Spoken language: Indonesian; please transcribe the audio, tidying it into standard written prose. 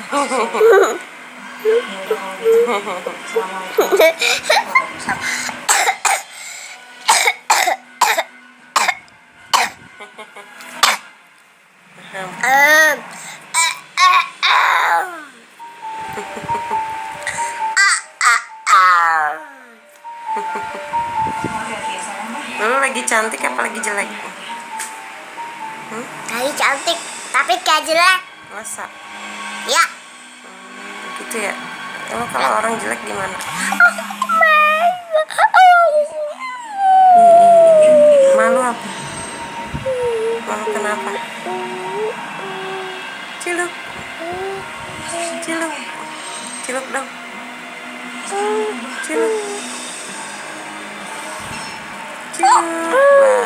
Lu lagi cantik apa lagi jelek? Lagi cantik, tapi kayak jelek. Masa? Ya. Gitu ya. Emang kalau orang jelek gimana? Malu apa? Malu kenapa? Ciluk. Ciluk. Ciluk dong. Ciluk. Ciluk.